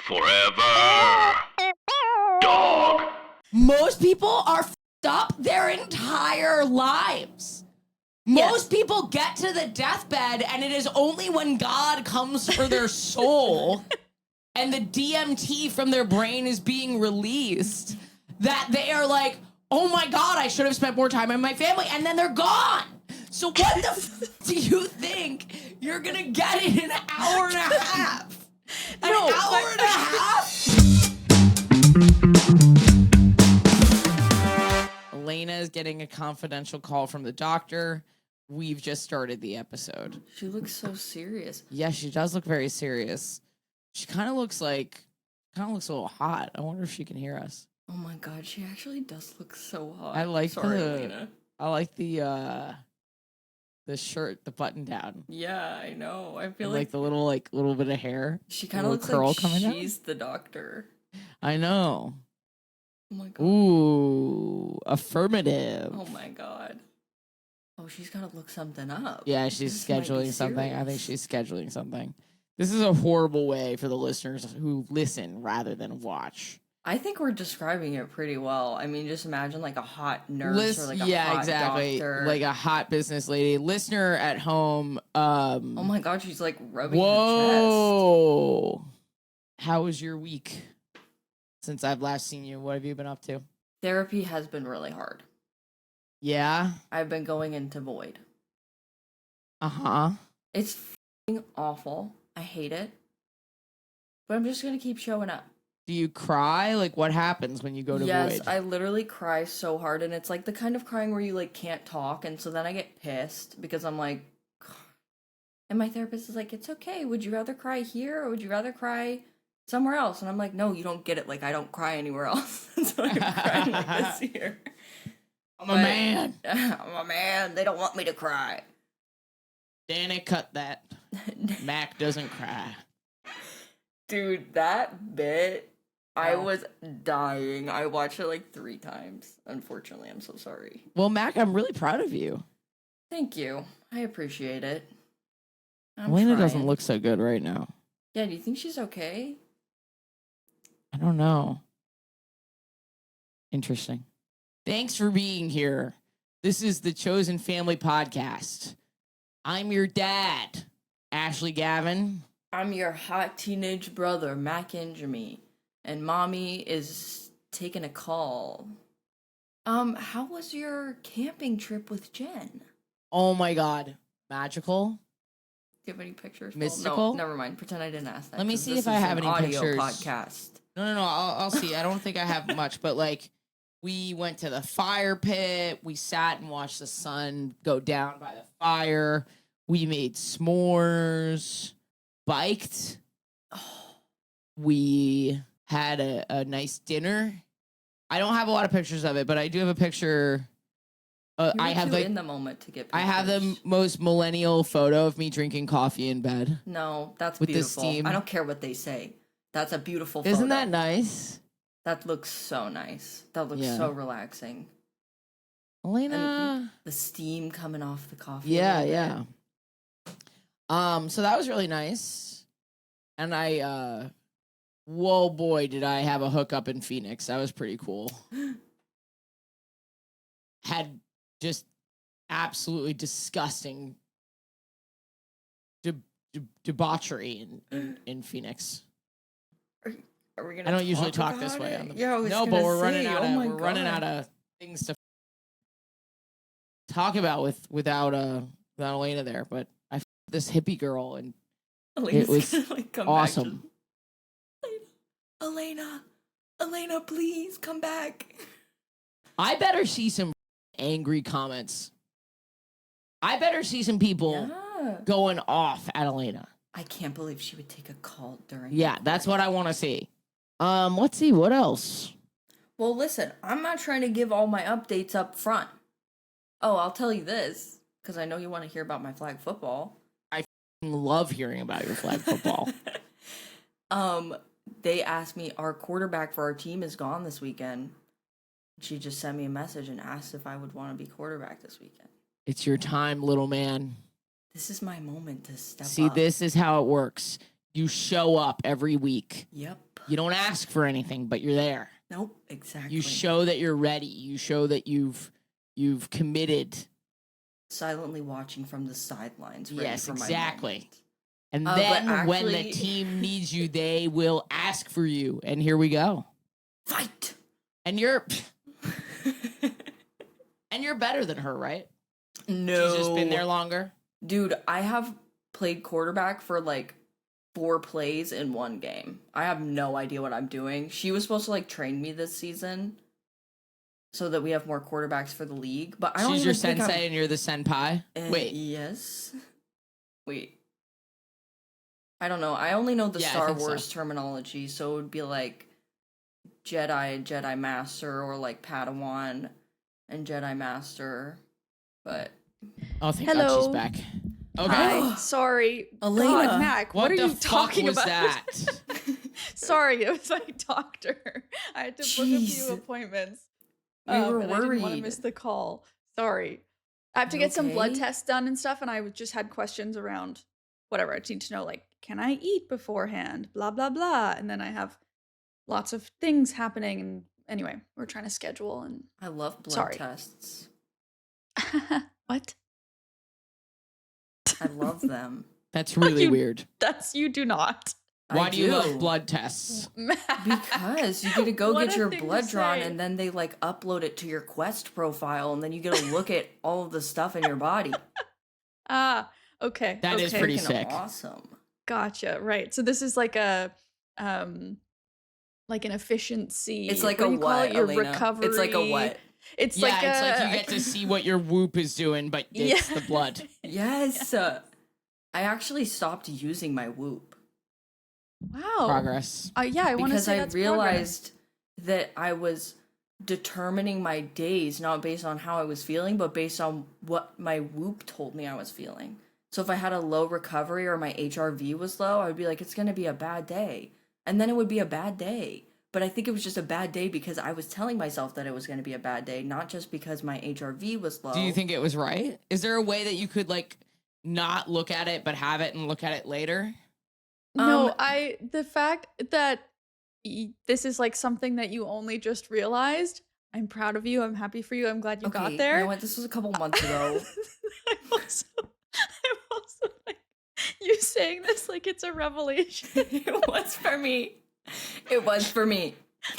Forever. Dog. Most people are f***ed up their entire lives. Most people get to the deathbed, and it is only when God comes for their soul and the DMT from their brain is being released that they are like, oh my God, I should have spent more time with my family, and then they're gone. So what the do you think you're going to get in an hour and a half? An hour and a half? Alayna is getting a confidential call from the doctor. We've just started the episode. She looks so serious. Yeah, she does look very serious. She kind of looks a little hot. I wonder if she can hear us. Oh my God, she actually does look so hot. I like Alayna. the shirt, the button down. Yeah, I know. I feel like the little bit of hair. She kind of looks curl like coming she's the doctor. I know. Oh my God. Ooh, affirmative. Oh my God. Oh, she's got to look something up. Yeah, she's scheduling something. Serious. I think she's scheduling something. This is a horrible way for the listeners who listen rather than watch. I think we're describing it pretty well. I mean, just imagine like a hot nurse or like a hot doctor. Like a hot business lady. Listener at home. Oh my God, she's like rubbing her Whoa. How was your week? Since I've last seen you, what have you been up to? Therapy has been really hard. Yeah? I've been going into void. Uh-huh. It's f***ing awful. I hate it. But I'm just going to keep showing up. Do you cry? Like, what happens when you go to void? Yes, I literally cry so hard, and it's like the kind of crying where you like can't talk, and so then I get pissed because I'm like, and my therapist is like, it's okay. Would you rather cry here or would you rather cry somewhere else? And I'm like, no, you don't get it. Like, I don't cry anywhere else. So I'm crying like this here. I'm a man. I'm a man. They don't want me to cry. Danny, cut that. Mac doesn't cry. Dude, that bit, I was dying. I watched it like 3 times. Unfortunately, I'm so sorry. Well, Mac, I'm really proud of you. Thank you. I appreciate it. Alayna doesn't look so good right now. Yeah, do you think she's okay? I don't know. Interesting. Thanks for being here. This is the Chosen Family Podcast. I'm your dad, Ashley Gavin. I'm your hot teenage brother, Mac INGEMI. And mommy is taking a call. How was your camping trip with Jen? Oh my God. Magical. Do you have any pictures? Mystical? Well, no, never mind. Pretend I didn't ask that. Let me see if I have any audio pictures. Podcast. No. I'll see. I don't think I have much, but like, we went to the fire pit. We sat and watched the sun go down by the fire. We made s'mores. Biked. We had a nice dinner. I don't have a lot of pictures of it, but I do have a picture. I have in the moment to get pictures. I have the most millennial photo of me drinking coffee in bed. No, that's with beautiful. The steam. I don't care what they say. That's a beautiful photo. Isn't that nice? That looks so nice. That looks so relaxing. Alayna. And the steam coming off the coffee. Yeah. So that was really nice. And I, whoa boy, did I have a hookup in Phoenix. That was pretty cool. Had just absolutely disgusting debauchery in Phoenix. Are we gonna I don't usually talk about this way. it? Yeah, I was no, gonna but we're say, running out of things to talk about without Alayna there. But I this hippie girl and Alayna's it was gonna, like, come awesome. Back Alayna, please come back. I better see some angry comments. I better see some people going off at Alayna. I can't believe she would take a call during. Yeah, that's what I want to see. Let's see what else. Well, listen, I'm not trying to give all my updates up front. Oh, I'll tell you this because I know you want to hear about my flag football. I love hearing about your flag football. They asked me, our quarterback for our team is gone this weekend. She just sent me a message and asked if I would want to be quarterback this weekend. It's your time, little man. This is my moment to step up. See, this is how it works. You show up every week. Yep. You don't ask for anything, but you're there. Nope, exactly. You show that you're ready. You show that you've committed. Silently watching from the sidelines. Ready Yes, for exactly. My moment. And But then when the actually- team needs you, they will ask for you. And here we go. Fight. And you're better than her, right? No. She's just been there longer. Dude, I have played quarterback for like 4 plays in one game. I have no idea what I'm doing. She was supposed to like train me this season so that we have more quarterbacks for the league. But I don't She's even your think sensei and you're the senpai? Wait. Yes. Wait. I don't know. I only know the Yeah, I Star think so. Wars terminology, so it would be like Jedi Master, or like Padawan and Jedi Master. But Oh, thank God Hello. she's back. Okay. Hi, sorry. Alayna. God, Mac, what What are the you fuck talking was about? that? Sorry, it was my doctor. I had to book a Jeez. few appointments. We were and I didn't want to worried. miss the call. Sorry. I have to You get some blood okay? tests done and stuff, and I just had questions around whatever. I just need to know, like, can I eat beforehand? Blah, blah, blah. And then I have lots of things happening. And anyway, we're trying to schedule and I love blood Sorry. tests. what? I love them. That's really You- weird. That's you do not. Why I do you love blood tests? Because you get to go What get a your thing to blood drawn, say. and then they like upload it to your Quest profile, and then you get to look at all of the stuff in your body. Ah, okay. That is okay. pretty Freaking sick. awesome. Gotcha. Right. So this is like a like an efficiency. It's like what a do you call what, it? Your Alayna? recovery. It's like a what? It's Yeah, like it's a, like you get to see what your whoop is doing, but it's Yeah. the blood. Yes. I actually stopped using my Whoop Wow. Progress. Yeah, I want to because say I that's realized that I was determining my days not based on how I was feeling, but based on what my Whoop told me I was feeling. So if I had a low recovery or my HRV was low, I would be like, it's going to be a bad day. And then it would be a bad day. But I think it was just a bad day because I was telling myself that it was going to be a bad day, not just because my HRV was low. Do you think it was right? Is there a way that you could like not look at it but have it and look at it later? No, the fact that this is like something that you only just realized. I'm proud of you. I'm happy for you. I'm glad you got there. You know what? This was a couple months ago. I'm also like, you saying this like it's a revelation. It was for me. It was for me.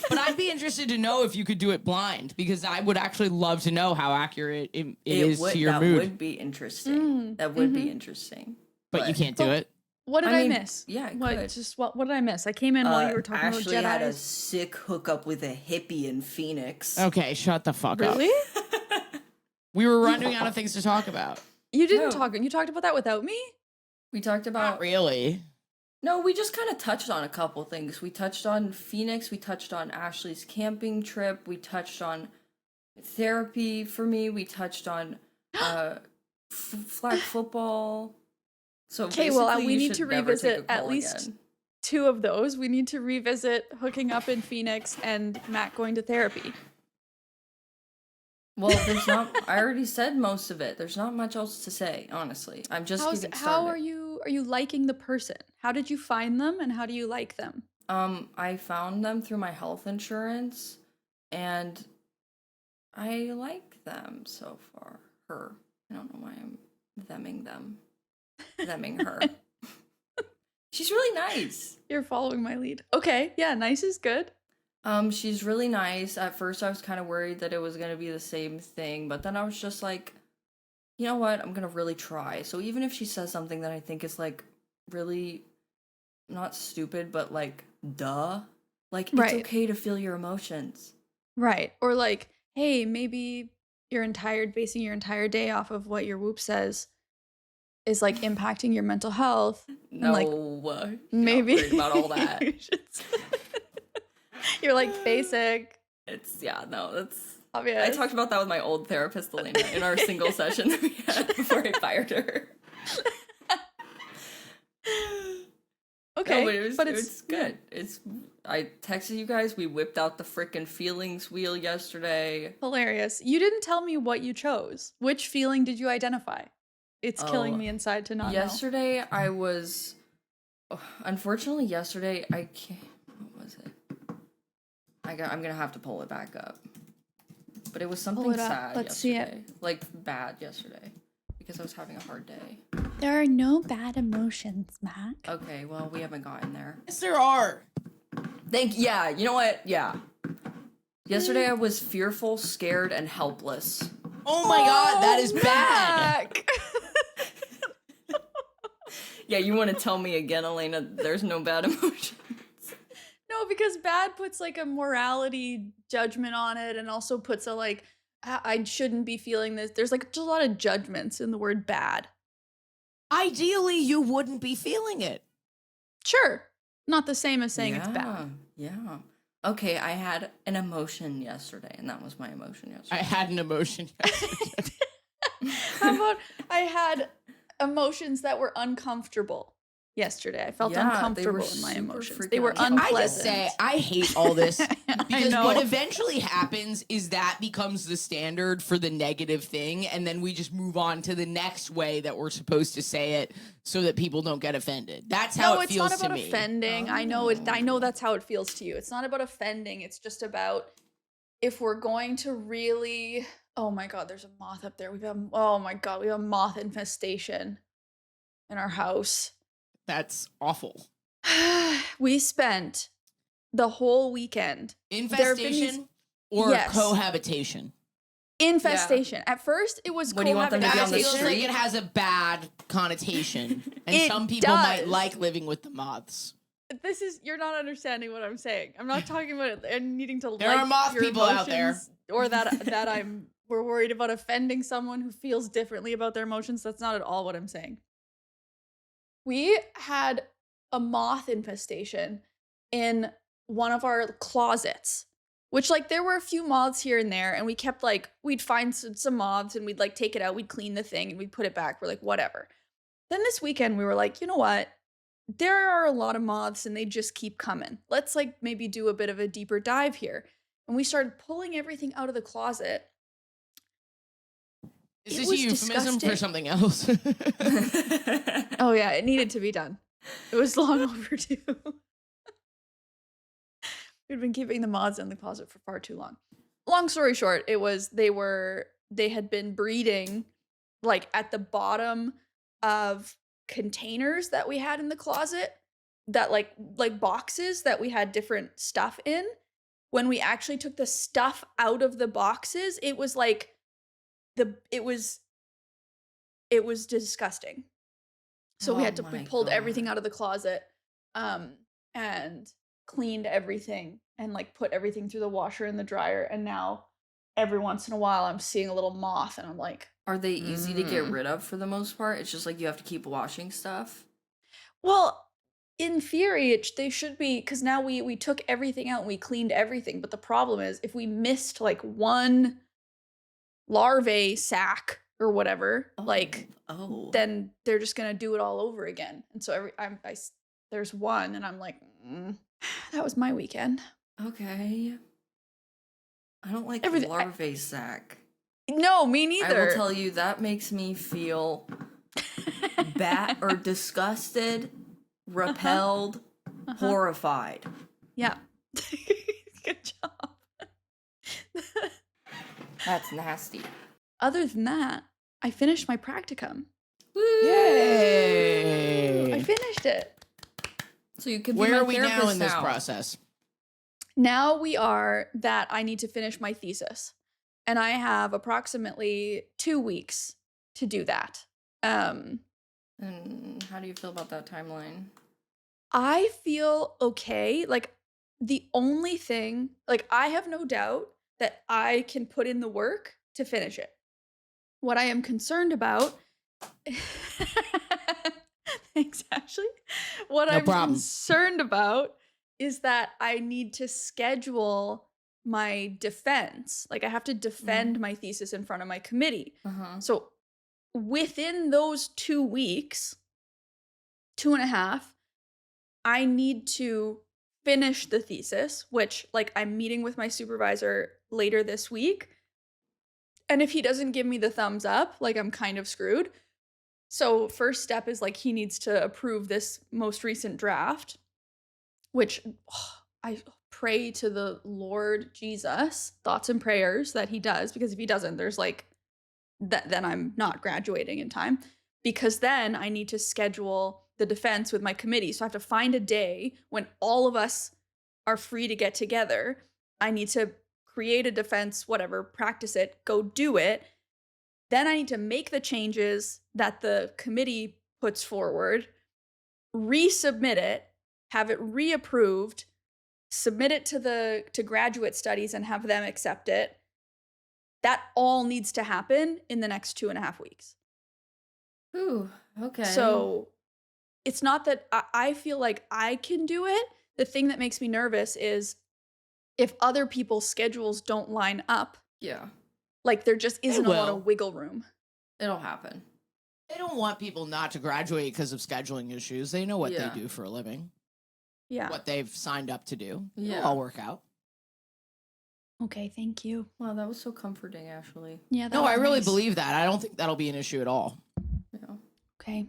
But I'd be interested to know if you could do it blind, because I would actually love to know how accurate it is to your that mood. would be interesting. That would be interesting. But you can't do it. What did I, mean, miss? yeah, I what could. just what did I miss? I came in while you were talking Ashley about had a Jedis. sick hookup with a hippie in Phoenix. Okay, shut the fuck up. Really? We were running out of things to talk about. You didn't No. talk. You talked about that without me. We talked about Not really. No, we just kind of touched on a couple things. We touched on Phoenix, we touched on Ashley's camping trip, we touched on therapy for me, we touched on flag football. So Okay, well, basically, we you need should to never take revisit a at call least again. 2 of those. We need to revisit hooking up in Phoenix and Matt going to therapy. Well, there's not. I already said most of it. There's not much else to say, honestly. I'm just getting started. How are you liking the person? How did you find them and how do you like them? I found them through my health insurance, and I like them so far. Her. I don't know why I'm themming them. Themming her. She's really nice. You're following my lead. Okay, yeah, nice is good. She's really nice. At first I was kind of worried that it was going to be the same thing, but then I was just like, you know what? I'm going to really try. So even if she says something that I think is like really not stupid, but like duh, like it's Right. okay to feel your emotions. Right. Or like, hey, maybe basing your entire day off of what your whoop says is like impacting your mental health. No, like, you're maybe not worried about all that. you should- You're like basic, It's that's obvious. I talked about that with my old therapist, Alayna, in our single session that we had before I fired her. Okay, No, but it's it's good. I texted you guys. We whipped out the frickin' feelings wheel yesterday. hilarious. You didn't tell me what you chose. Which feeling did you identify? It's killing me inside to not Yesterday, I was. Unfortunately, yesterday I can't. What was it? I'm gonna have to pull it back up. But it was something it up. sad Let's see yesterday. it. Like, bad yesterday. Because I was having a hard day. There are no bad emotions, Mac. Okay, well, we haven't gotten there. Yes, there are. Yeah, you know what? Yeah. Yesterday I was fearful, scared, and helpless. Oh my god, that is bad. Mac! Yeah, you want to tell me again, Alayna, there's no bad emotion? No, because bad puts like a morality judgment on it and also puts a like, I shouldn't be feeling this. There's like just a lot of judgments in the word bad. Ideally, you wouldn't be feeling it. Sure. Not the same as saying it's bad. Yeah. Okay, I had an emotion yesterday, and that was my emotion yesterday. I had an emotion. How about I had emotions that were uncomfortable yesterday? I felt uncomfortable in my emotions. They were freaking unpleasant. I just say I hate all this because know. what eventually happens is that becomes the standard for the negative thing, and then we just move on to the next way that we're supposed to say it so that people don't get offended. That's how it feels to me. No, it's not about offending. I know it. I know that's how it feels to you. It's not about offending. It's just about if we're going to really. Oh my God, there's a moth up there. We have a moth infestation in our house. That's awful. We spent the whole weekend. Infestation or Yes. cohabitation? Infestation. At first, it was What do you want them to be on That the feels like street? it has a bad connotation, and It some people might does. like living with the moths. You're not understanding what I'm saying. I'm not talking about it and needing to There like are moth your people out there. emotions or that we're worried about offending someone who feels differently about their emotions. That's not at all what I'm saying. We had a moth infestation in one of our closets, which like there were a few moths here and there, and we kept like we'd find some moths and we'd like take it out, we'd clean the thing and we'd put it back. We're like, whatever. Then this weekend we were like, you know what? There are a lot of moths and they just keep coming. Let's like maybe do a bit of a deeper dive here. And we started pulling everything out of the closet. Is It this a was euphemism for disgusting. something else? Oh yeah, it needed to be done. It was long overdue. We'd been keeping the moths in the closet for far too long. Long story short, they had been breeding like at the bottom of containers that we had in the closet, that like boxes that we had different stuff in. When we actually took the stuff out of the boxes, it was like it was disgusting. So we pulled everything out of the closet and cleaned everything and like put everything through the washer and the dryer, and now every once in a while I'm seeing a little moth and I'm like, Are they easy to get rid of for the most part? It's just like you have to keep washing stuff? well, in theory they should be, because now we took everything out and we cleaned everything, but the problem is if we missed like one larvae sac or whatever, then they're just gonna do it all over again. And so there's one and I'm like, that was my weekend. Okay. I don't like Everything- larvae sac. No, me neither. I will tell you, that makes me feel or disgusted, repelled, horrified. Yeah. Good job. That's nasty. Other than that, I finished my practicum. Yay! I finished it. So you could be Where my are we now therapist in this process? Now we are that I need to finish my thesis. And I have approximately 2 weeks to do that. And how do you feel about that timeline? I feel okay. Like the only thing, like I have no doubt that I can put in the work to finish it. What I am concerned about Thanks, Ashley. What No I'm problem. concerned about is that I need to schedule my defense. Like I have to defend my thesis in front of my committee. Uh-huh. So within those 2 weeks, 2.5, I need to finish the thesis, which like I'm meeting with my supervisor later this week. And if he doesn't give me the thumbs up, like I'm kind of screwed. So first step is like he needs to approve this most recent draft, which I pray to the Lord Jesus, thoughts and prayers that he does, because if he doesn't, there's like, then I'm not graduating in time, because then I need to schedule the defense with my committee. So I have to find a day when all of us are free to get together. I need to create a defense, whatever, practice it, go do it. Then I need to make the changes that the committee puts forward, resubmit it, have it reapproved, submit it to graduate studies and have them accept it. That all needs to happen in the next 2.5 weeks. Ooh, okay. So it's not that I feel like I can do it. The thing that makes me nervous is if other people's schedules don't line up, yeah, like there just isn't a lot will. of wiggle room. it'll happen. They don't want people not to graduate because of scheduling issues. They know what Yeah. they do for a living, Yeah. what they've signed up to do. Yeah. It'll all work out. Okay, thank you. Wow, that was so comforting, Ashley. Yeah. That No, I was really nice. believe that. I don't think that'll be an issue at all. Yeah. Okay.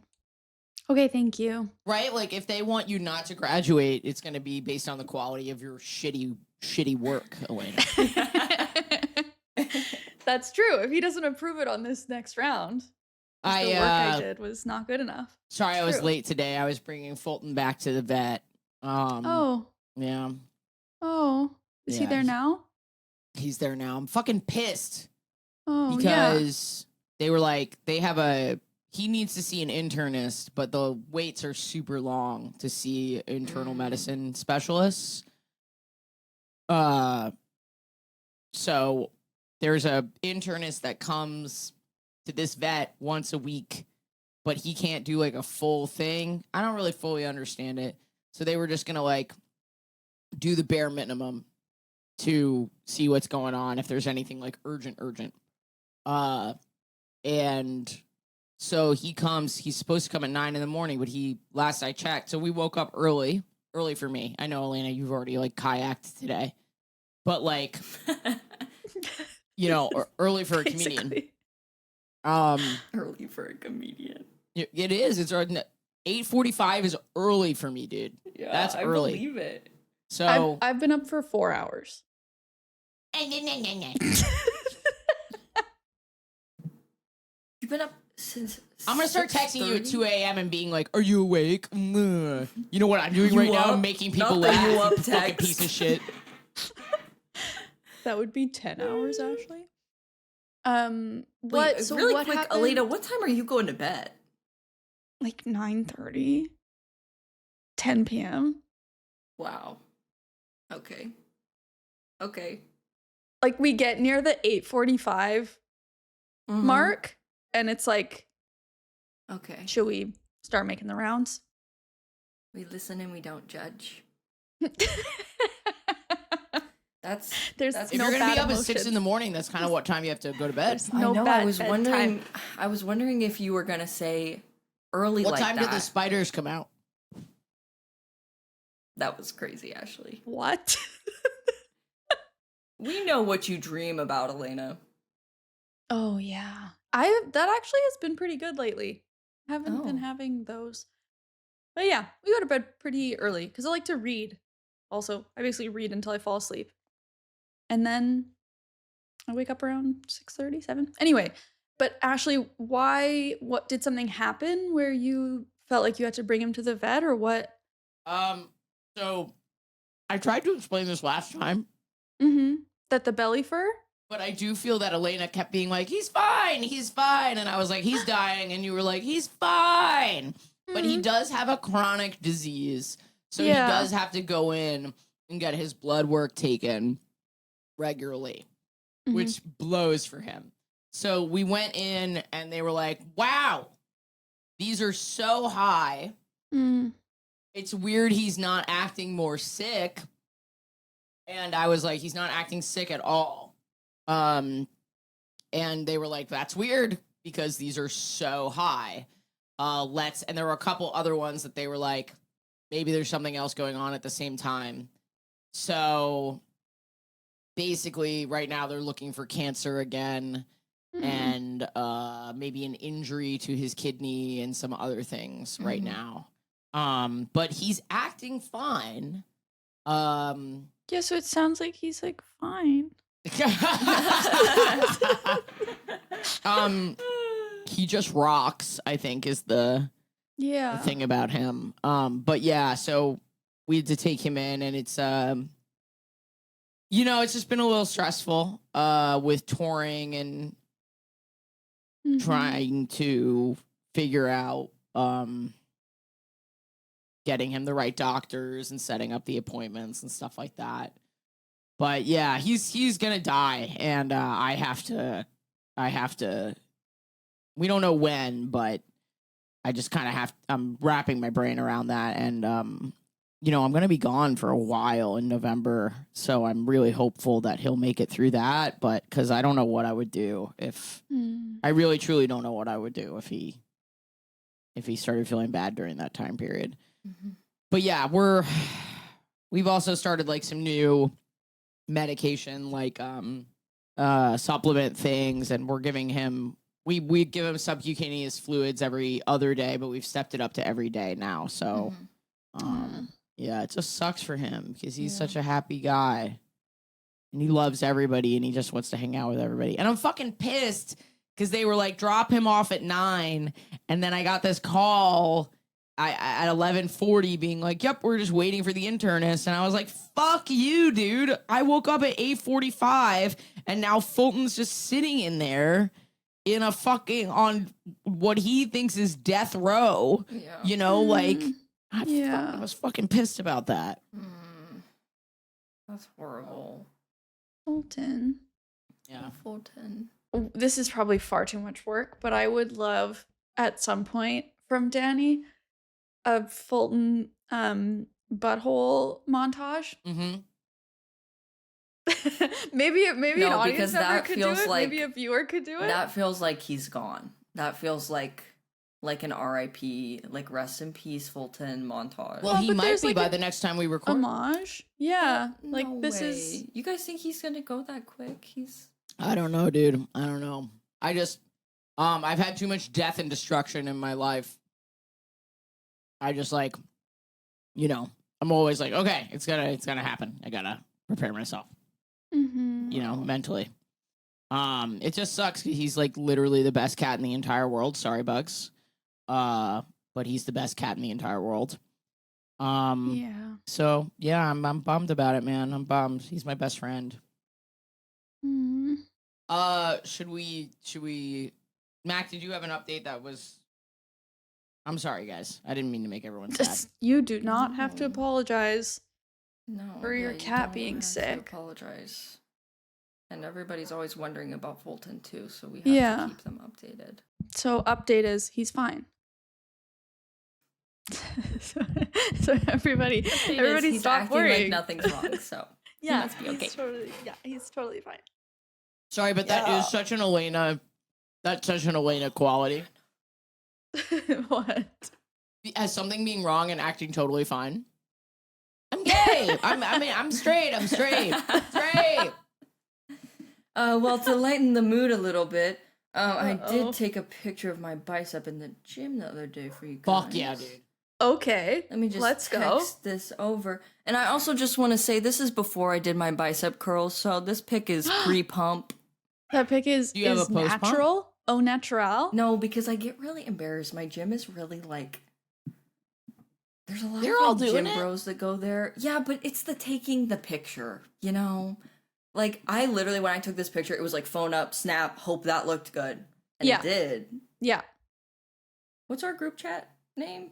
Okay, thank you. Right? Like, if they want you not to graduate, it's going to be based on the quality of your shitty work, Alayna. That's true. If he doesn't approve it on this next round, the work I did was not good enough. Sorry, I was True. late today. I was bringing Fulton back to the vet. Oh. Yeah, Oh. Is he Yeah, there now? he's there now. I'm fucking pissed Oh, yeah. because they were like, he needs to see an internist, but the waits are super long to see internal medicine specialists. So there's a internist that comes to this vet once a week, but he can't do like a full thing. I don't really fully understand it. So they were just gonna like do the bare minimum to see what's going on, if there's anything like urgent. And so he comes, he's supposed to come at 9 a.m, but last I checked, so we woke up early for me. I know, Alayna, you've already like kayaked today, but like, early for a comedian. Basically. Early for a comedian. It is. It's 8:45 is early for me, dude. Yeah, That's I early. believe it. So I've been up for 4 hours. You've been up since. I'm gonna start texting you at 6:30? 2 a.m. and being like, "Are you awake?" You know what I'm doing You right now? up? I'm making people Not that laugh. you up You fucking text. piece of shit. That would be 10 hours, Ashley. Wait, So really what quick, happened? Alayna, what time are you going to bed? Like 9:30, 10 p.m. Wow. Okay. Like we get near the 8:45 Mhm. mark, and it's like, Okay. should we start making the rounds? We listen and we don't judge. That's There's that's If no you're gonna be bad up at 6 emotions. a.m, that's kind of what time you have to go to bed. There's I no know. bad I was bedtime. wondering. I was wondering if you were gonna say early What like time that. did the spiders come out? That was crazy, Ashley. What? We know what you dream about, Alayna. Oh yeah. That actually has been pretty good lately. Haven't been Oh. having those. But yeah, we go to bed pretty early because I like to read. Also, I basically read until I fall asleep. And then I wake up around 6:30, 7. Anyway, but Ashley, what did something happen where you felt like you had to bring him to the vet or what? So I tried to explain this last time, Mm-hmm. That the belly fur? but I do feel that Alayna kept being like, he's fine, and I was like, he's dying, and you were like, he's fine. But he does have a chronic disease, so Yeah. he does have to go in and get his blood work taken regularly, Mhm. which blows for him. So we went in, and they were like, wow, these are so high. Mm. It's weird he's not acting more sick. And I was like, he's not acting sick at all. And they were like, that's weird because these are so high. And there were a couple other ones that they were like, maybe there's something else going on at the same time. So basically right now they're looking for cancer again and maybe an injury to his kidney and some other things right now. But he's acting fine. Yeah, so it sounds like he's like fine. He just rocks, I think, is the Yeah. thing about him. But yeah, so we had to take him in, and it's it's just been a little stressful with touring and Mhm. trying to figure out getting him the right doctors and setting up the appointments and stuff like that. But yeah, he's gonna die, and I have to. We don't know when, but I just kind of I'm wrapping my brain around that, and I'm gonna be gone for a while in November, so I'm really hopeful that he'll make it through that. But because I don't know what I would do if I really truly don't know what I would do if he started feeling bad during that time period. Mm-hmm. But yeah, we've also started like some new medication, like supplement things, and we're giving him we give him subcutaneous fluids every other day, but we've stepped it up to every day now. So yeah, it just sucks for him because he's such a happy guy and he loves everybody and he just wants to hang out with everybody. And I'm fucking pissed because they were like, drop him off at 9, and then I got this call at 11:40 being like, yep, we're just waiting for the internist. And I was like, fuck you, dude. I woke up at 8:45 and now Fulton's just sitting in there in a fucking on what he thinks is death row. Yeah. Like Yeah. I was fucking pissed about that. That's horrible. Fulton. Yeah. Fulton. This is probably far too much work, but I would love at some point from Danny a Fulton butthole montage. Mm-hmm. maybe No, an audience because member that could do feels it. like- Maybe a viewer could do it. That feels like he's gone. That feels like an RIP, like rest in peace Fulton montage. Well, he but might there's, be like, by an the next time we record. homage. Yeah. Like No this way. is You guys think he's gonna go that quick? I don't know, dude. I don't know. I just I've had too much death and destruction in my life. I just like, I'm always like, okay, it's gonna happen. I gotta prepare myself, mentally. It just sucks because he's like literally the best cat in the entire world. Sorry, Bugs. But he's the best cat in the entire world. yeah. So yeah, I'm bummed about it, man. I'm bummed. He's my best friend. Mm. Should we Mac, did you have an update that was I'm sorry, guys. I didn't mean to make everyone sad. You do not have to No. apologize. No. For your you cat don't being have to sick. apologize. And everybody's always wondering about Fulton too, so we have Yeah. to keep them updated. So update is he's fine. so everybody He's stop acting worrying. like nothing's wrong, so Yeah, must be okay. He's totally fine. Sorry, but that is such an Alayna. That's such an Alayna quality. What? As something being wrong and acting totally fine. I'm gay. I'm straight. I'm straight. Straight. Well, to lighten the mood a little bit, I Uh-oh. did take a picture of my bicep in the gym the other day for you guys. Fuck yeah, dude. Okay. Let me just Let's text go. this over. And I also just want to say this is before I did my bicep curls, so this pic is pre-pump. That pic is Do you have a post-pump? natural. Au natural. No, because I get really embarrassed. My gym is really like... There's a lot They're of all like, doing gym it. bros that go there. Yeah, but it's the taking the picture, Like, I literally, when I took this picture, it was like phone up, snap, hope that looked good. And Yeah. it did. Yeah. What's our group chat name?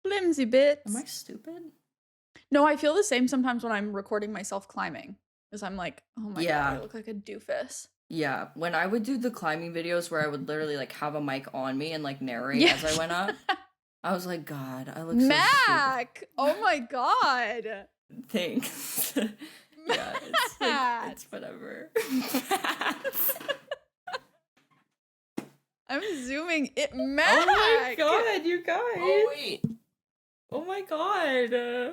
Flimsy bits. Am I stupid? No, I feel the same sometimes when I'm recording myself climbing. Because I'm like, oh my Yeah. god, I look like a doofus. Yeah, when I would do the climbing videos where I would literally like have a mic on me and like narrate Yeah. as I went up, I was like, God, I look so Mac! Oh my god. stupid. Thanks. Yeah, it's whatever. I'm zooming it. Mac! Oh my God, you guys! Oh wait, Oh my God!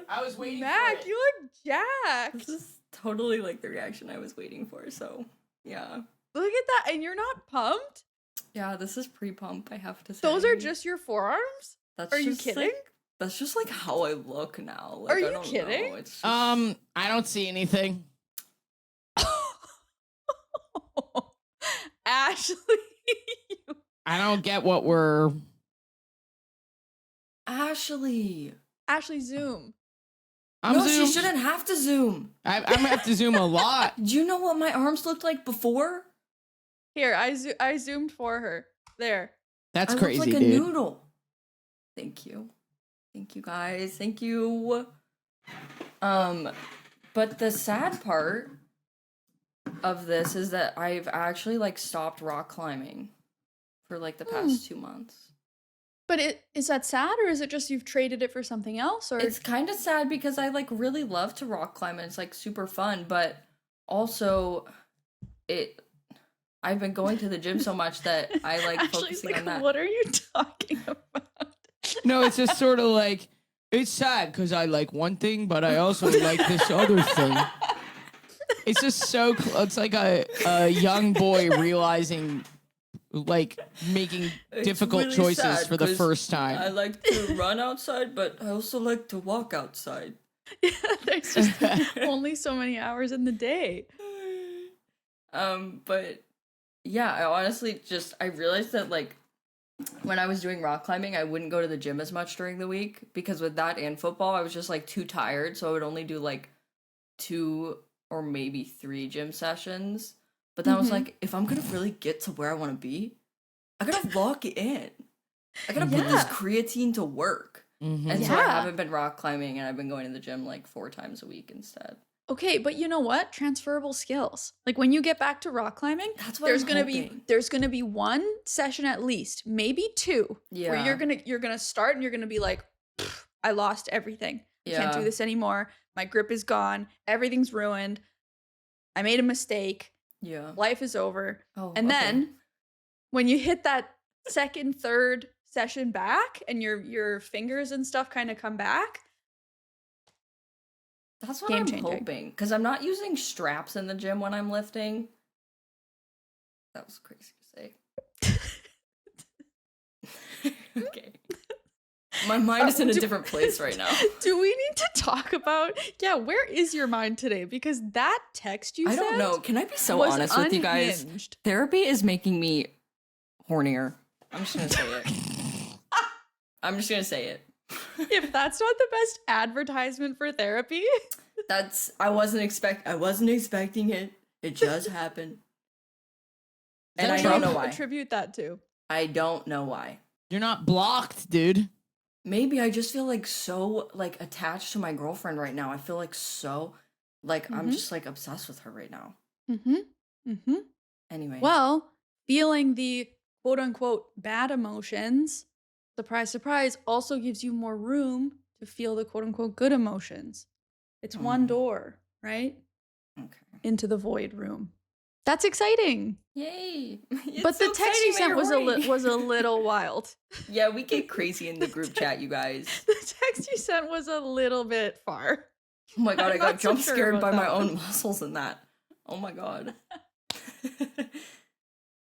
I was waiting. Mac, for it. you look jacked. This is totally like the reaction I was waiting for. So yeah, Look at that. And you're not pumped? yeah. This is pre-pump. I have to say. Those are just your forearms? That's are you just, kidding? like, That's just like how I look now. Like, Are you I don't kidding? Know. It's just... I don't see anything. Ashley. I don't get what we're. Ashley. Ashley, zoom. I'm No, zoom. she shouldn't have to zoom. I'm gonna have to zoom a lot. Do you know what my arms looked like before? Here, I zoomed for her. There. That's I crazy, looked like a dude. noodle. Thank you. Thank you, guys. Thank you. But the sad part of this is that I've actually like stopped rock climbing for like the past 2 months. But is that sad, or is it just you've traded it for something else? Or It's kind of sad because I like really love to rock climb and it's like super fun, but also I've been going to the gym so much that I like Ashley's focusing like, on that. what are you talking about? No, it's just sort of like it's sad because I like one thing, but I also like this other thing. It's just so. It's like a young boy realizing, like making It's difficult really choices sad for the 'cause first time. I like to run outside, but I also like to walk outside. Yeah, there's just only so many hours in the day. But yeah, I honestly I realized that like when I was doing rock climbing, I wouldn't go to the gym as much during the week because with that and football, I was just like too tired, so I would only do like 2 or maybe 3 gym sessions. But then I was like, if I'm gonna really get to where I want to be, I gotta lock it in. I gotta put this Yeah. creatine to work. Mhm. And so I Yeah. haven't been rock climbing, and I've been going to the gym like 4 times a week instead. Okay, but you know what? Transferable skills. Like when you get back to rock climbing, That's what there's I'm gonna hoping. be there's gonna be 1 session at least, maybe 2, where Yeah. you're gonna start and you're gonna be like, "Pfft, I lost everything. I can't do Yeah. this anymore. My grip is gone. Everything's ruined. I made a mistake. Yeah. Life is over." Oh, And okay. then when you hit that second, third session back and your fingers and stuff kind of come back, That's what Game I'm changing. hoping. Because I'm not using straps in the gym when I'm lifting. That was crazy to say. Okay. My mind is in a different place right now. Do we need to talk about, where is your mind today? Because that text you I sent don't know. Can I be so was honest with you guys? unhinged. Therapy is making me hornier. I'm just gonna say it. I'm just gonna say it. If that's not the best advertisement for therapy, I wasn't expecting it. It just happened. And I don't know why. attribute that to. I don't know why. You're not blocked, dude. Maybe I just feel like so like attached to my girlfriend right now. I feel like so like I'm Mhm. just like obsessed with her right now. Mm-hmm. Mm-hmm. Anyway. Well, feeling the quote unquote bad emotions, surprise, surprise, also gives you more room to feel the quote unquote good emotions. It's one door, right? Okay. Into the void room. That's exciting. Yay. But the text you sent was a little wild. Yeah, we get crazy in the group chat, you guys. The text you sent was a little bit far. Oh my god, I I'm got not so jump sure scared about by my that own one. muscles in that. Oh my god.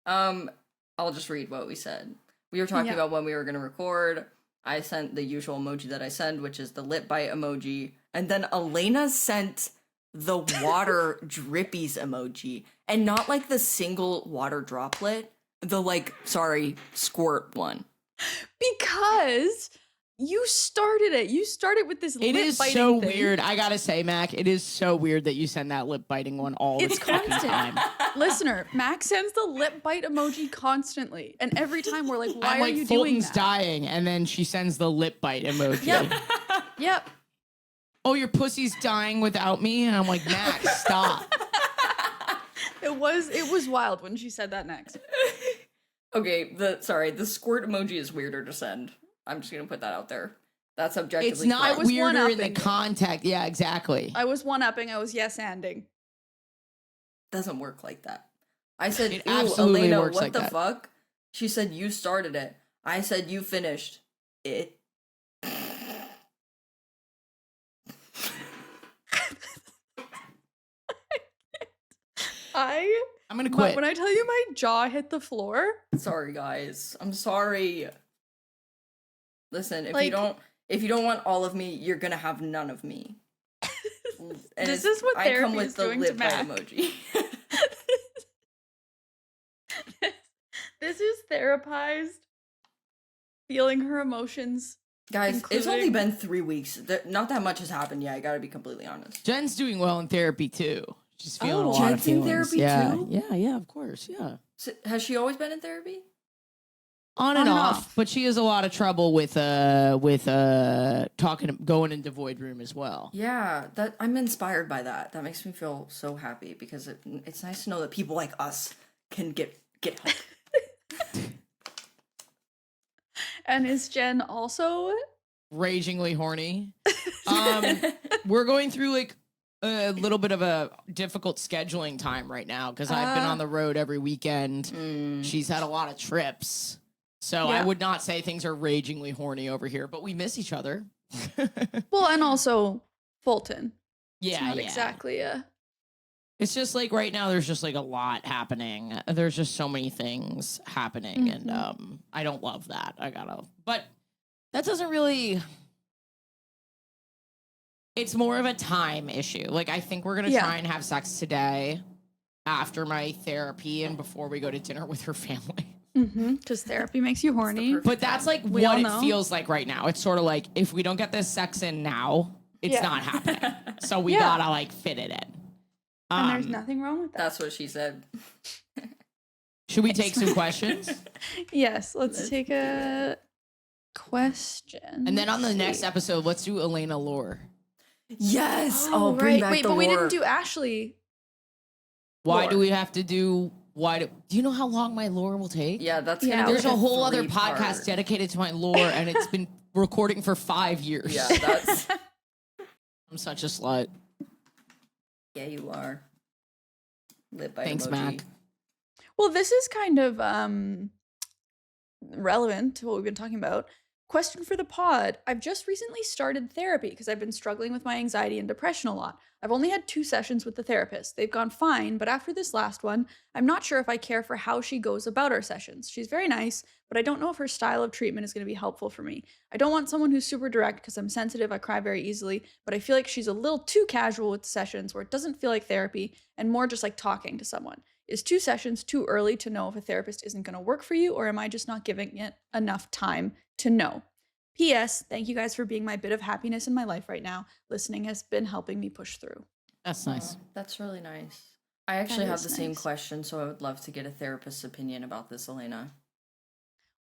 I'll just read what we said. We were talking Yeah. about when we were gonna record. I sent the usual emoji that I send, which is the lip bite emoji. And then Alayna sent the water drippies emoji. And not like the single water droplet. The squirt one. Because you started it. You started with this It lip is biting so thing. weird. I gotta say, Mac, it is so weird that you send that lip biting one all the It's fucking constant. time. Listener, Max sends the lip bite emoji constantly. And every time we're like, why I'm are like, you doing Fulton's that? dying, and then she sends the lip bite emoji. Yep. Yep. Oh, your pussy's dying without me? And I'm like, Max, stop. It was wild when she said that next. Okay, the squirt emoji is weirder to send. I'm just gonna put that out there. That's objectively It's not correct. was weirder in the one-upping it. context. Yeah, exactly. I was one-upping. I was yes-anding. Doesn't work like that. I said, It ooh, absolutely Alayna, works what like the that. fuck? She said, you started it. I said, you finished it. I'm gonna quit. When I tell you my jaw hit the floor, Sorry, guys. I'm sorry. Listen, if you don't want all of me, you're gonna have none of me. And This is what I come therapy with is the doing to lip bite Mac. emoji. This is Therapized, feeling her emotions. Guys, it's only Including- been 3 weeks. Not that much has happened yet. I gotta be completely honest. Jen's doing well in therapy too. She's feeling Oh, a lot of Jen's in feelings. therapy yeah, too? yeah, of course, yeah. So, has she always been in therapy? On and off, but she has a lot of trouble with talking, going into void room as well. Yeah, that I'm inspired by that. That makes me feel so happy because it's nice to know that people like us can get help. And is Jen also? Ragingly horny. We're going through like a little bit of a difficult scheduling time right now because I've been on the road every weekend. She's had a lot of trips. So I Yeah. would not say things are ragingly horny over here, but we miss each other. Well, and also Fulton. Yeah, It's not yeah. exactly a. It's just like right now there's just like a lot happening. There's just so many things happening and I don't love that. But that doesn't really, it's more of a time issue. Like I think we're going to try and have sex today after my therapy and before we go to dinner with her family. Because therapy makes you horny. But that's like We what all it know. feels like right now. It's sort of like if we don't get this sex in now, it's Yeah. not happening. So we Yeah. gotta like fit it in. And there's nothing wrong with that. That's what she said. Should we take some questions? Yes, let's take a question. And then on the next episode, let's do Alayna lore. Yes. Oh, bring right. back Wait, the but we lore. didn't do Ashley. Why Lore. do we have to do? Do you know how long my lore will take? Yeah, that's Yeah, gonna be There's like a whole other 3-part. podcast dedicated to my lore, and it's been recording for 5 years. Yeah, that's I'm such a slut. yeah, you are. Lit by Thanks, emoji. Mac. Well, this is kind of relevant to what we've been talking about. Question for the pod. I've just recently started therapy because I've been struggling with my anxiety and depression a lot. I've only had 2 sessions with the therapist. They've gone fine, but after this last one, I'm not sure if I care for how she goes about our sessions. She's very nice, but I don't know if her style of treatment is going to be helpful for me. I don't want someone who's super direct because I'm sensitive, I cry very easily, but I feel like she's a little too casual with the sessions where it doesn't feel like therapy and more just like talking to someone. Is 2 sessions too early to know if a therapist isn't going to work for you, or am I just not giving it enough time to know? P.S. Thank you guys for being my bit of happiness in my life right now. Listening has been helping me push through. That's nice. That's really nice. I actually That have is the same nice. question, so I would love to get a therapist's opinion about this, Alayna.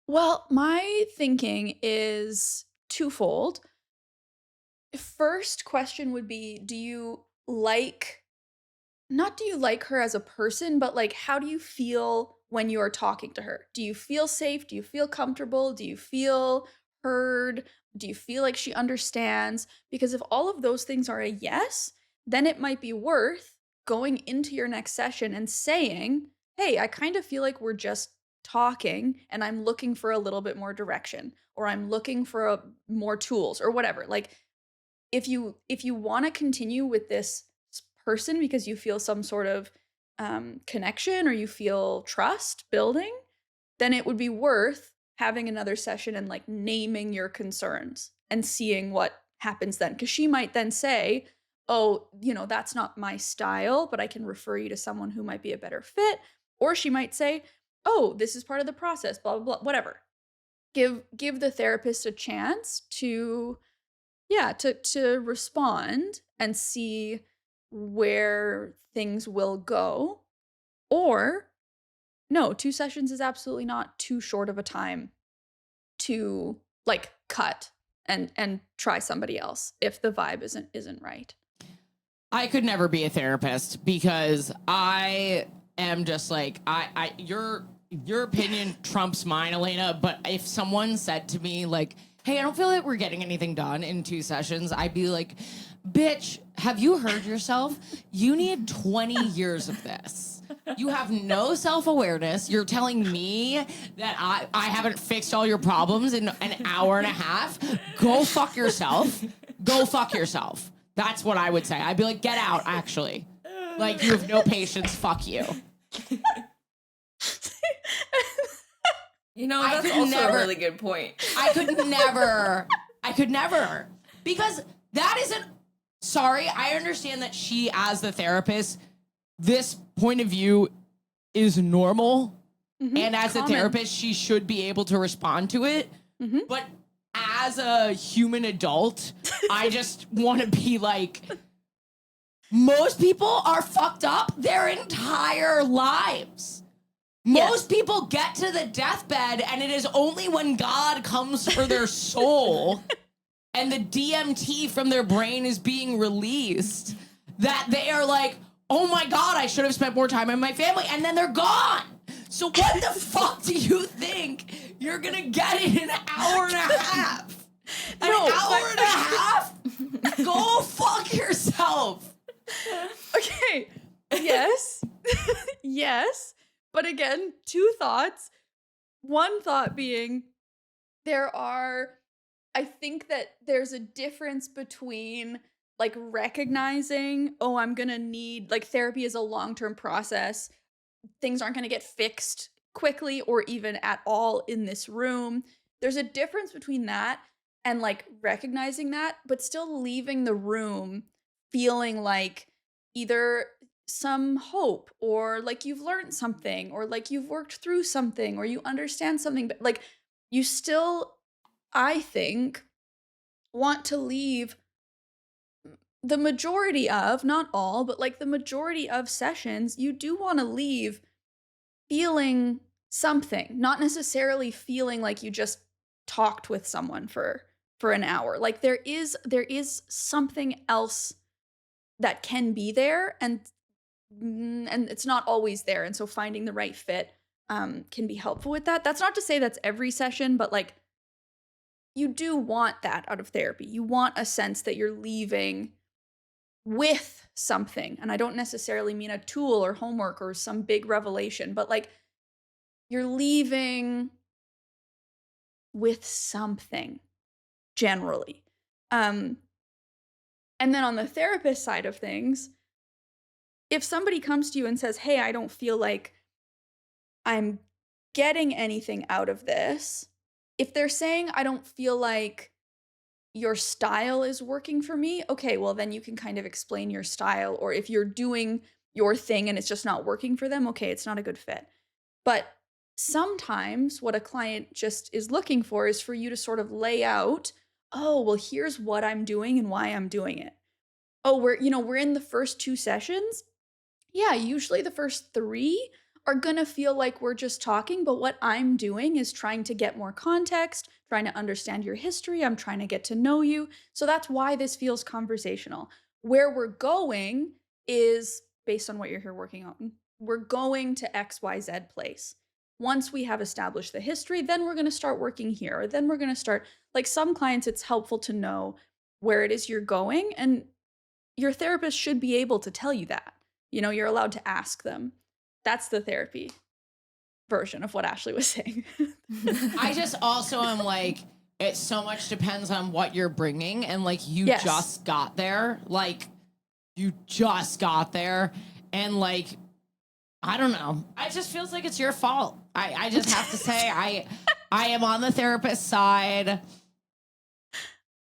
Well, my thinking is twofold. First question would be, do you like her as a person, but like how do you feel when you are talking to her? Do you feel safe? Do you feel comfortable? Do you feel heard? Do you feel like she understands? Because if all of those things are a yes, then it might be worth going into your next session and saying, hey, I kind of feel like we're just talking and I'm looking for a little bit more direction, or I'm looking for more tools or whatever. Like if you want to continue with this person because you feel some sort of connection or you feel trust building, then it would be worth having another session and like naming your concerns and seeing what happens then. Because she might then say, oh, that's not my style, but I can refer you to someone who might be a better fit. Or she might say, oh, this is part of the process, blah, blah, blah, whatever. Give the therapist a chance to respond and see where things will go. Or no, 2 sessions is absolutely not too short of a time to like cut and try somebody else if the vibe isn't right. I could never be a therapist because I am just like your opinion trumps mine, Alayna. But if someone said to me like, hey, I don't feel like we're getting anything done in 2 sessions, I'd be like, bitch, have you heard yourself? You need 20 years of this. You have no self-awareness. You're telling me that I haven't fixed all your problems in an hour and a half? Go fuck yourself. Go fuck yourself. That's what I would say. I'd be like, get out, actually. Like, you have no patience. Fuck you. You know, I that's could also never- a really good point. I could never I could never. Because that isn't, sorry, I understand that she, as the therapist, this point of view is normal. And as a therapist, she should be able to respond to it. But as a human adult, I just want to be like, most people are fucked up their entire lives. Most people get to the deathbed, and it is only when God comes for their soul and the DMT from their brain is being released that they are like, oh my God, I should have spent more time with my family. And then they're gone. So what the fuck do you think you're going to get in an hour and a half? An hour and a half? Go fuck yourself. Okay. Yes. Yes. But again, two thoughts. One thought being I think that there's a difference between like recognizing, oh, I'm going to need, like, therapy is a long-term process. Things aren't going to get fixed quickly or even at all in this room. There's a difference between that and like recognizing that, but still leaving the room feeling like either some hope or like you've learned something or like you've worked through something or you understand something, but like you still, I think, want to leave the majority of, not all, but like the majority of sessions, you do want to leave feeling something, not necessarily feeling like you just talked with someone for an hour. Like there is something else that can be there, and it's not always there. And so finding the right fit can be helpful with that. That's not to say that's every session, but like you do want that out of therapy. You want a sense that you're leaving with something. And I don't necessarily mean a tool or homework or some big revelation, but like you're leaving with something generally. And then on the therapist side of things, if somebody comes to you and says, hey, I don't feel like I'm getting anything out of this, if they're saying, I don't feel like your style is working for me, okay, well, then you can kind of explain your style. Or if you're doing your thing and it's just not working for them, okay, it's not a good fit. But sometimes what a client just is looking for is for you to sort of lay out, oh, well, here's what I'm doing and why I'm doing it. Oh, we're in the first 2 sessions. Yeah, usually the first 3 are gonna feel like we're just talking, but what I'm doing is trying to get more context, trying to understand your history, I'm trying to get to know you. So that's why this feels conversational. Where we're going is based on what you're here working on. We're going to XYZ place. Once we have established the history, then we're gonna start working here, or then we're gonna start, like some clients, it's helpful to know where it is you're going, and your therapist should be able to tell you that. You know, you're allowed to ask them. That's the therapy version of what Ashley was saying. I just also am like, it so much depends on what you're bringing. And like, you just got there. Like, you just got there. And like, I don't know. It just feels like it's your fault. I just have to say, I am on the therapist side.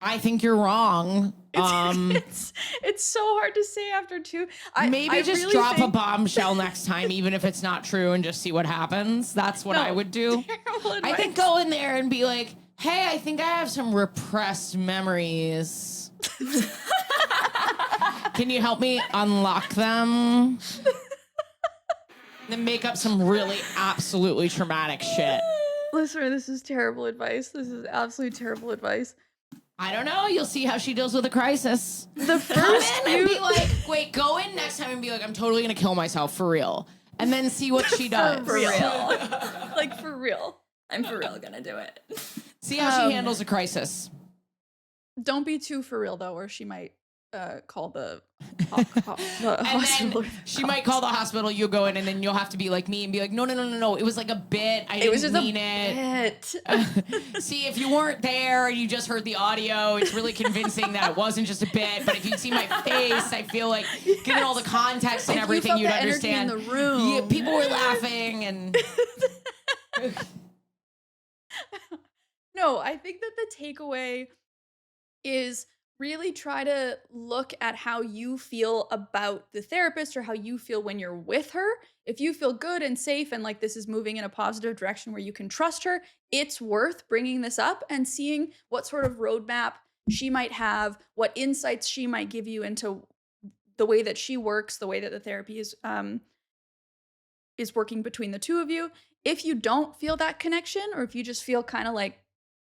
I think you're wrong. It's so hard to say after 2. Maybe just really drop a bombshell next time, even if it's not true, and just see what happens. That's what I would do. I think go in there and be like, hey, I think I have some repressed memories. Can you help me unlock them? Then make up some really absolutely traumatic shit. Listener, this is terrible advice. This is absolutely terrible advice. I don't know. You'll see how she deals with a crisis. The first Come in and be like, wait, go in next time and be like, I'm totally going to kill myself for real. And then see what she does. For real. Like, for real. I'm for real gonna do it. See how she handles a crisis. Don't be too for real, though, or she might call the hospital. She might call the hospital. You'll go in, and then you'll have to be like me and be like, no. It was like a bit. I didn't mean it. See, if you weren't there and you just heard the audio, it's really convincing that it wasn't just a bit. But if you'd see my face, I feel like given all the context and everything, you'd understand. In the room. Yeah, people were laughing and. No, I think that the takeaway is really try to look at how you feel about the therapist or how you feel when you're with her. If you feel good and safe and like this is moving in a positive direction where you can trust her, it's worth bringing this up and seeing what sort of roadmap she might have, what insights she might give you into the way that she works, the way that the therapy is working between the two of you. If you don't feel that connection, or if you just feel kind of like,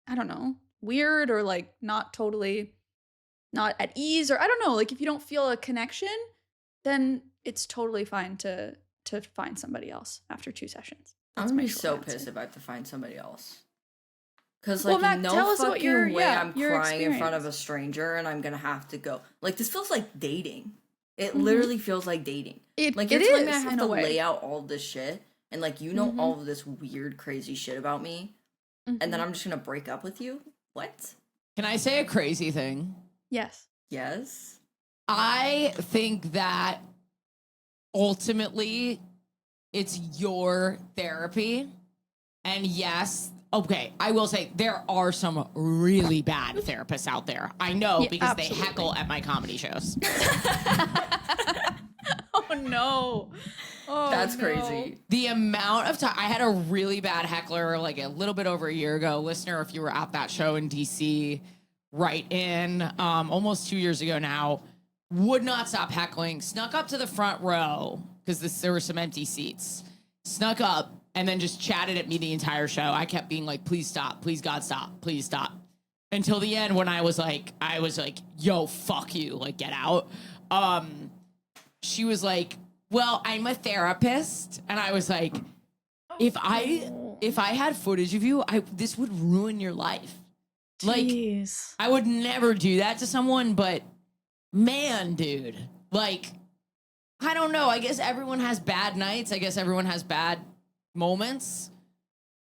I don't know, weird or like not at ease, or I don't know, like if you don't feel a connection, then it's totally fine to find somebody else after 2 sessions. I'm That's gonna my be short so answer. pissed if I have to find somebody else. Cause Well, like Mac, tell no us what fucking your- way yeah, I'm your crying in front of a experience. stranger and I'm gonna have to go. Like this feels like dating. It Mhm. literally feels like dating. Like It you're telling me I is, have in to a way. lay out all this shit and like you know Mhm. all of this weird crazy shit about me and then Mhm. I'm just gonna break up with you? What? Can I say a crazy thing? Yes. Yes. I think that ultimately it's your therapy. And yes, okay, I will say there are some really bad therapists out there. I know Yeah, because they absolutely. heckle at my comedy shows. Oh no. Oh, That's no. crazy. The amount of time I had a really bad heckler like a little bit over a year ago. Listener, if you were at that show in DC, right in almost 2 years ago now, would not stop heckling, snuck up to the front row because there were some empty seats, snuck up and then just chatted at me the entire show. I kept being like, please stop, please God stop, please stop. Until the end when I was like, yo, fuck you, like get out. She was like, well, I'm a therapist. And I was like, if I had footage of you, this would ruin your life. Like, Jeez. I would never do that to someone, but man, dude, like, I don't know. I guess everyone has bad nights. I guess everyone has bad moments.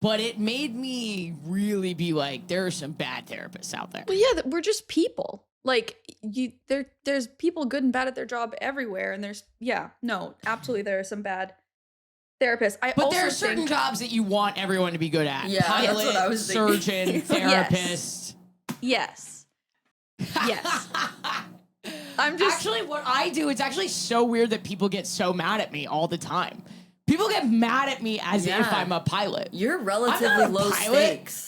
But it made me really be like, there are some bad therapists out there. Well, yeah, we're just people. Like there's people good and bad at their job everywhere, and absolutely there are some bad therapists. I But also there are certain think, jobs that you want everyone to be good at. Yeah, Pilot, that's what I was thinking. surgeon, therapist. yes, yes. I'm just Actually, what I do, it's actually so weird that people get so mad at me all the time. People get mad at me as Yeah. if I'm a pilot. You're I'm relatively not a low pilot. stakes.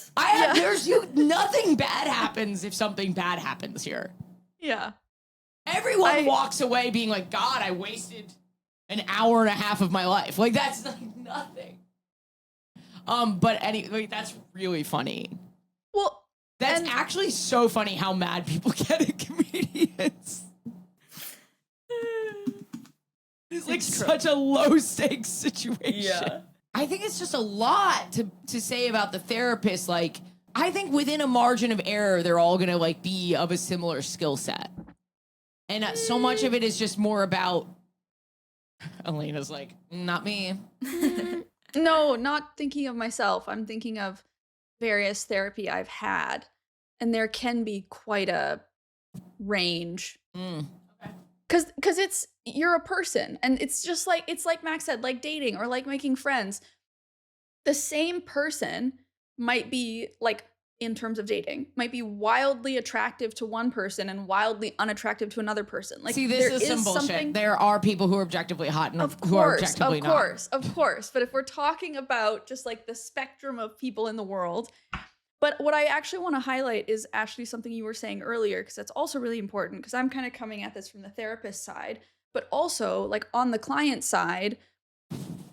Nothing bad happens if something bad happens here. yeah. Everyone walks away being like, God, I wasted an hour and a half of my life. Like, that's like nothing. But anyway, that's really funny. Well, That's and- actually so funny how mad people get at comedians. It's like such a low stakes situation. Yeah. I think it's just a lot to say about the therapist. Like, I think within a margin of error, they're all gonna like be of a similar skill set. And so much of it is just more about Alayna's like, not me. No, not thinking of myself. I'm thinking of various therapy I've had, and there can be quite a range. Cause you're a person, and it's just like Max said, like dating or like making friends. The same person might be like, in terms of dating, might be wildly attractive to one person and wildly unattractive to another person. Like, See, this there is some bullshit. something- There are people who are objectively hot and Of who are course, objectively of not. course, of course. But if we're talking about just like the spectrum of people in the world, but what I actually want to highlight is actually something you were saying earlier, because that's also really important, because I'm kind of coming at this from the therapist side, but also like on the client side,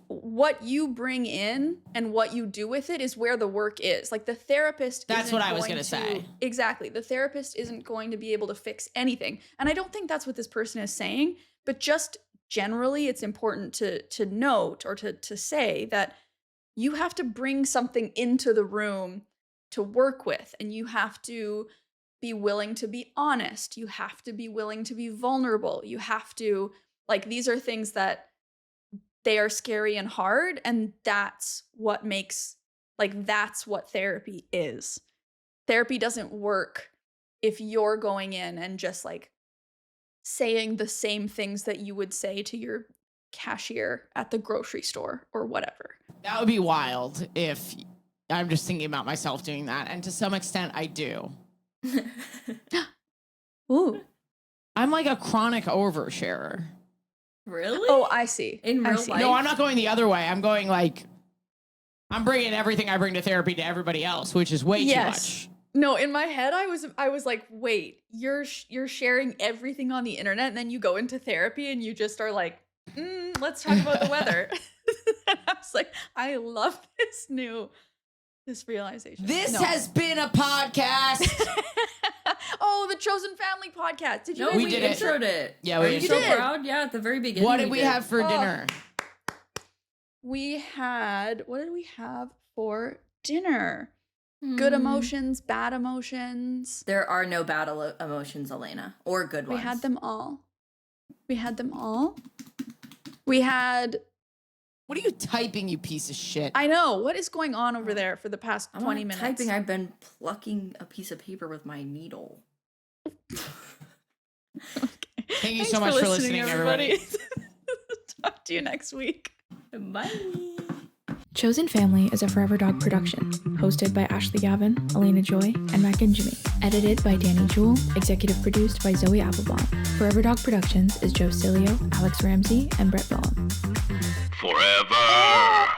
what you bring in and what you do with it is where the work is. Like the therapist That's isn't what I was going gonna say. Exactly. The therapist isn't going to be able to fix anything. And I don't think that's what this person is saying, but just generally it's important to note or to say that you have to bring something into the room to work with, and you have to be willing to be honest. You have to be willing to be vulnerable. You have to, like, these are things that they are scary and hard, and that's what makes, like, that's what therapy is. Therapy doesn't work if you're going in and just like saying the same things that you would say to your cashier at the grocery store or whatever. That would be wild if I'm just thinking about myself doing that. And to some extent, I do. Ooh. I'm like a chronic oversharer. Really? Oh, I see. In I real see. life? No, I'm not going the other way. I'm going like, I'm bringing everything I bring to therapy to everybody else, which is way too much. No, in my head, I was like, wait, you're sharing everything on the internet, and then you go into therapy, and you just are like, let's talk about the weather. And I was like, I love this realization. This has been a podcast. Oh, the Chosen Family podcast. Did you? No, guys we did it. introed it. Yeah, Are we you did. so did. proud? Yeah, at the very beginning. What did we have for Oh. dinner? What did we have for dinner? Good emotions, bad emotions. There are no bad emotions, Alayna, or good ones. We had them all. We had them all. We had. What are you typing, you piece of shit? I know. What is going on over there for the past I'm 20 not minutes? typing. I've been plucking a piece of paper with my needle. Thank you so much for listening, everybody. Talk to you next week. Bye. Chosen Family is a Forever Dog production, hosted by Ashley Gavin, Alayna Joy, and Mac and Jimmy. Edited by Danny Jewell, executive produced by Zoe Applebaum. Forever Dog Productions is Joe Cilio, Alex Ramsey, and Brett Bowen. Forever.